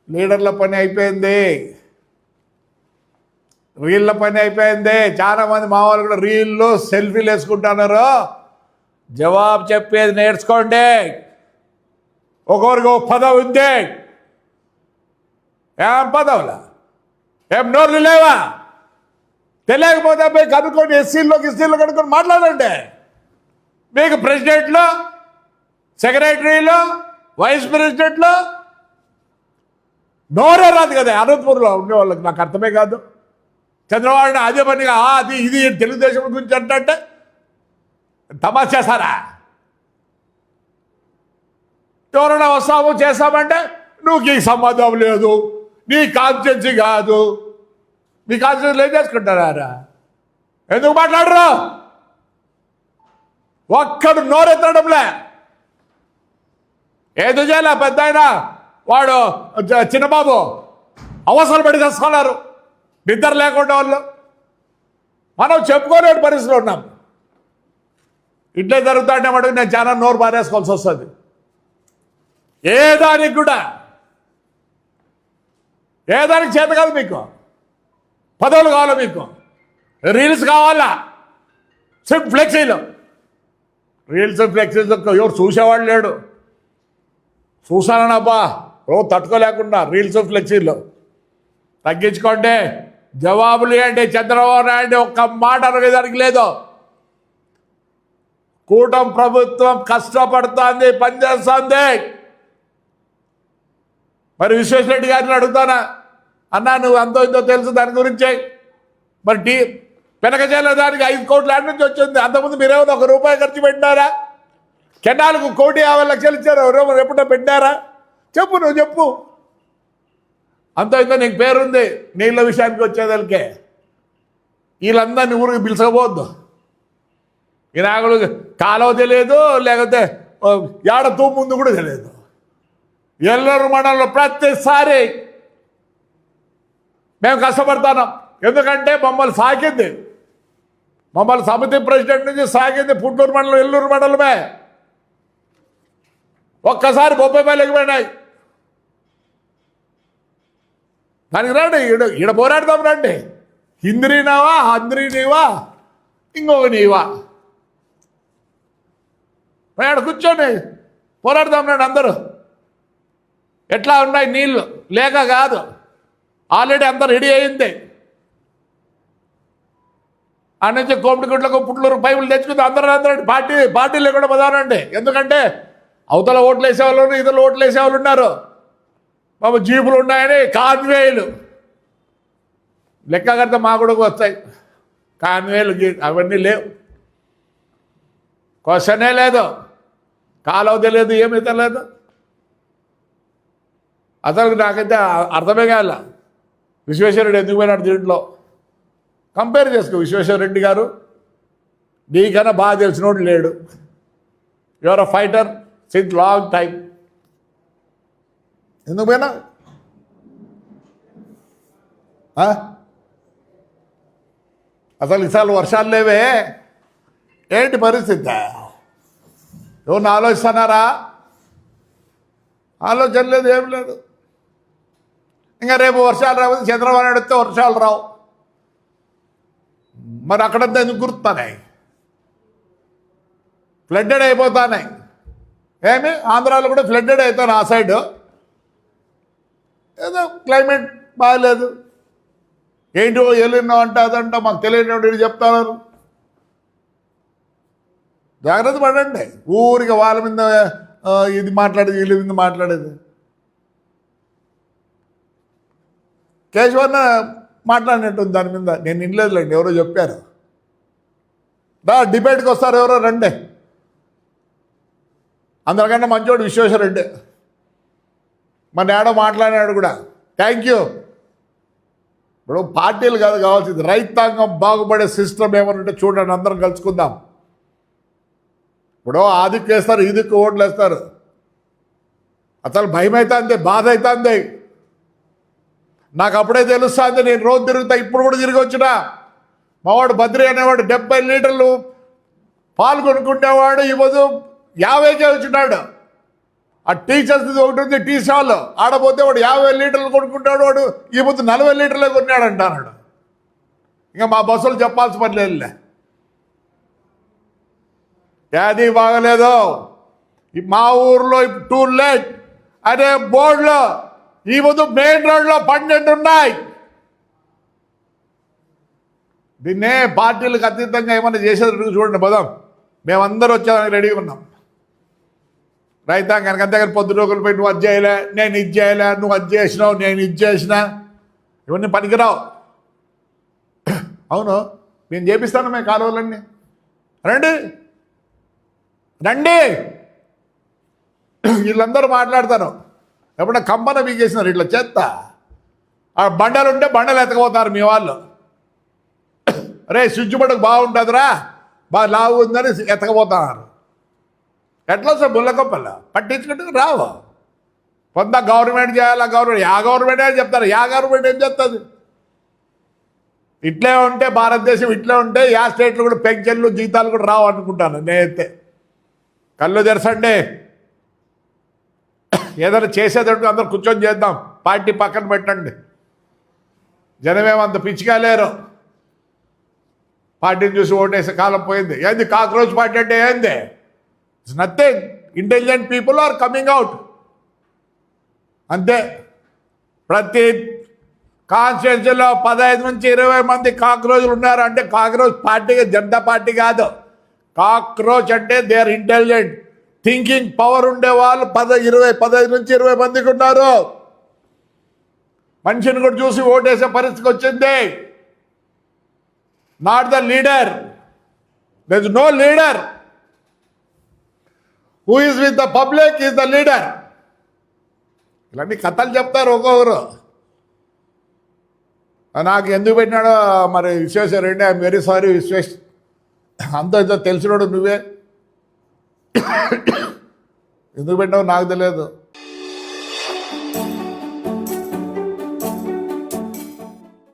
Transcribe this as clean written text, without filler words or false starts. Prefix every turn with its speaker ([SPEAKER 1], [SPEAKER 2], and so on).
[SPEAKER 1] లీడర్ల పని అయిపోయింది, రీళ్ళ పని అయిపోయింది. చాలామంది మా వాళ్ళు కూడా రీల్లో సెల్ఫీలు వేసుకుంటున్నారు. జవాబు చెప్పేది నేర్చుకోండి. ఒకరికి ఒక పదవి ఉంది. ఏం పదవులా? ఏం నోర్లు లేవా? తెలియకపోతే పోయి కనుక్కొని ఎస్సీల్లో కనుక్కొని మాట్లాడండి. మీకు ప్రెసిడెంట్లు, సెక్రటరీలు, వైస్ ప్రెసిడెంట్లు నోరే రాదు కదా. అనంతపూర్లో ఉండేవాళ్ళకి నాకు అర్థమే కాదు. చంద్రబాబు అదే పనిగా అది ఇది తెలుగుదేశం గురించి అంటే తమాషా చేస్తారా? ఎవరైనా వస్తాము చేస్తామంటే నువ్వు ఈ సంబంధం లేదు, నీ కాన్స్టిట్యున్సీ కాదు, నీ కాన్స్టిట్యున్సీలు ఏం చేసుకుంటారా? ఎందుకు మాట్లాడరు? ఒక్కడు నోరెత్తడంలే. ఏదో చేయాల పెద్ద ఆయన వాడు చిన్నబాబు అవసరం పడి తెస్తున్నారు నిద్ర లేకుండా వాళ్ళు. మనం చెప్పుకోలేని పరిస్థితిలో ఉన్నాం. ఇట్లే జరుగుతుంటే మటుకు నేను చాలా నోరు పారేసుకోవాల్సి వస్తుంది. ఏ దానికి కూడా ఏ దానికి చేత కాదు. మీకు పదవులు కావాలా? మీకు రీల్స్ కావాలా? సిప్ ఫ్లెక్సీలు, రీల్స్ ఫ్లెక్సీలు ఎవరు చూసేవాళ్ళు లేడు. చూసానబ్బా రోజు తట్టుకోలేకుండా రీల్స్ ఫ్లెక్సీలు తగ్గించుకోండి. జవాబులు ఏంటి? చంద్రబాబు నాయుడు ఒక్క మాట అడగడానికి లేదు. కూటమి ప్రభుత్వం కష్టపడుతోంది, పనిచేస్తోంది. మరి విశ్వేశ్వరరెడ్డి గారిని అడుగుతానా, అన్నా నువ్వు అంతో ఇంతో తెలుసు దాని గురించి. మరి పెనకచేల దానికి 5 కోట్ల యాడ్ నుంచి వచ్చింది. అంతకుముందు మీరేమో ₹1 ఖర్చు పెట్టినారా? కెనాల్కు 1,50,00,000 ఇచ్చారు. ఎవరో ఎప్పుడో పెట్టారా? చెప్పు, నువ్వు చెప్పు. అంత ఇంత నీకు పేరుంది. నీళ్ళ విషయానికి వచ్చేదానికే వీళ్ళందరినీ ఊరికి పిలుచకపోవద్దు. ఈ నాగులు కాలువ తెలియదు, లేకపోతే ఏడ ముందు కూడా తెలియదు. ఎల్లూరు మండలంలో ప్రతిసారి మేము కష్టపడతాం. ఎందుకంటే మమ్మల్ని సాకింది, మమ్మల్ని సమితి ప్రెసిడెంట్ నుంచి సాకింది పుట్టూరు మండలం, ఎల్లూరు మండలమే. ఒక్కసారి 30 ఎగిపోయినాయి. దానికి రండి, ఈడ పోరాడదాం రండి. హింద్రీ నీవా, హంద్రీ నీవా, ఇంకొక నీవా, ఆడ కూర్చోండి పోరాడదాం రండి అందరూ. ఎట్లా ఉన్నాయి నీళ్ళు? లేక కాదు, ఆల్రెడీ అంతా రెడీ అయింది. ఆ నుంచి కోమిడిగుడ్లకు పుట్లూరు పైపులు తెచ్చుకుంది. అందరూ పార్టీలు కూడా పదానండి. ఎందుకంటే అవతల ఓట్లు వేసేవాళ్ళు, ఇతరులు ఓట్లు వేసేవాళ్ళు ఉన్నారు. బాబు జీపులు ఉన్నాయని కాన్వేలు లెక్క కడితే మా కూడా వస్తాయి. కాన్వేలు అవన్నీ లేవు, క్వశ్చనే లేదు. కాలువ తెలియదు, ఏమైతే లేదు. అసలు నాకైతే అర్థమే కాల విశ్వేశ్వరరెడ్డి ఎందుకు పోయినాడు దీంట్లో. కంపేర్ చేసుకో. విశ్వేశ్వరరెడ్డి గారు నీకన్నా బాగా తెలిసినోడు లేడు. Your a fighter since long time. ఎందుకు పోయినా? అసలు ఈసారి వర్షాలు లేవే, ఏంటి పరిస్థితి? ఎవరిని ఆలోచిస్తున్నారా? ఆలోచన లేదు, ఏం లేదు. ఇంకా రేపు వర్షాలు రాకపోతే చంద్రబాబు నాయుడు వస్తే వర్షాలు రావు. మరి అక్కడంతా ఎందుకు గుర్తున్నాయి? ఫ్లడ్డెడ్ అయిపోతానే. ఏమి ఆంధ్రాలో కూడా ఫ్లడ్డెడ్ అవుతాను. ఆ సైడ్ ఏదో క్లైమేట్ బాగాలేదు. ఏంటో వెళ్ళినా అంటే అదంట మాకు తెలియని చెప్తాను. జాగ్రత్త పడండి. ఊరికి వాళ్ళ మీద ఇది మాట్లాడేది, వీళ్ళ మీద మాట్లాడేది. కేశవన్న మాట్లాడినట్టుంది దాని మీద. నేను వినలేదులేండి, ఎవరో చెప్పారు. డిబేట్కి వస్తారు ఎవరో, రండి. అందరికంటే మంచోడు విశ్వేశ్వరరెడ్డి. మన ఏడో మాట్లాడినాడు కూడా. Thank you. ఇప్పుడు పార్టీలు కాదు కావాల్సింది, రైతాంగం బాగుపడే సిస్టమ్ ఏమనంటే చూడండి, అందరం కలుసుకుందాం. ఇప్పుడు ఆ దిక్కు వేస్తారు, ఈ దిక్కు ఓట్లు వేస్తారు. అసలు భయం అవుతుంది, బాధ అవుతుంది. నాకు అప్పుడే తెలుస్తుంది. నేను రోజు తిరుగుతా, ఇప్పుడు కూడా తిరిగి వచ్చినా. మావాడు బద్రి అనేవాడు 70 లీటర్లు పాలు కొనుక్కుంటేవాడు ఈరోజు 50కే వచ్చినాడు. ఆ టీచర్స్ ఒకటి ఉంది, టీ స్టాల్ ఆడపోతే వాడు 50 లీటర్లు కొనుక్కుంటాడు, వాడు ఈ ముందు 40 లీటర్లే కొన్నాడు అంటాడు. ఇంకా మా బస్సులు చెప్పాల్సిన పని లేదులే. ఏది బాగలేదు. మా ఊర్లో టూ లేట్ అనే బోర్డులో ఈ ముందు మెయిన్ రోడ్లో 12 ఉన్నాయి. దీన్నే పార్టీలకు అతీతంగా ఏమన్నా చేసేది చూడండి. పదం మేమందరూ వచ్చేదానికి రెడీగా ఉన్నాం. రైతాంగానికి అంతేగాని పొద్దున ఒకరు పోయి నువ్వు అది చేయలే, నేను ఇది చేయలే, నువ్వు అది చేసినావు, నేను ఇది చేసినా, ఇవన్నీ పనికిరావు. అవును, నేను చేపిస్తాను మేము కాలువలన్నీ. రండి రండి. వీళ్ళందరూ మాట్లాడతారు. ఎప్పుడన్నా కంపన బీకేసినారు ఇట్లా చేస్తా. ఆ బండలు ఉంటే బండలు ఎత్తకపోతారు మీ వాళ్ళు. అరే స్విచ్ బట్టకు బాగుంటుందిరా, బాగా లావు ఉందని ఎత్తకపోతున్నారు. ఎట్లా సార్ ముళ్ళకొప్పల పట్టించుకుంటే రావు. కొంత గవర్నమెంట్ చేయాలా, గవర్నమెంట్ అని చెప్తారు. గవర్నమెంట్ ఏం చెప్తుంది? ఇట్లే ఉంటే భారతదేశం ఇట్లే ఉంటే స్టేట్లు కూడా పెన్షన్లు జీతాలు కూడా రావు అనుకుంటాను నేనైతే. కళ్ళు తెరసండి. ఏదైనా చేసేటట్టు అందరు కూర్చొని చేద్దాం. పార్టీ పక్కన పెట్టండి. జనమేమంత పిచ్చిగా లేరు. పార్టీని చూసి ఓటేసే కాలం పోయింది. ఏంది కాక్రోచ్ పార్టీ అంటే ఏంది? It's nothing. Intelligent people are coming out అంతే. ప్రతి కాన్స్టిట్యున్సీలో 15 నుంచి 20 మంది కాక్రోచ్లు ఉన్నారు అంటే కాక్రోచ్ పార్టీ జనతా పార్టీ కాదు. కాక్రోచ్ అంటే they are intelligent, thinking power ఉండేవాళ్ళు 15 నుంచి 20 మందికి ఉన్నారు. మనిషిని కూడా చూసి ఓటేసే పరిస్థితికి వచ్చింది. Not the leader. There is no leader. Who is with the public is the leader. ఇలాంటి కథలు చెప్తారు ఒక్కొక్కరు. నాకు ఎందుకు పెట్టినాడో మరి Vishweshwar Reddy, I'm very sorry Vishwesh, అంత తెలిసినాడు నువ్వే. ఎందుకు పెట్టావు నాకు తెలియదు.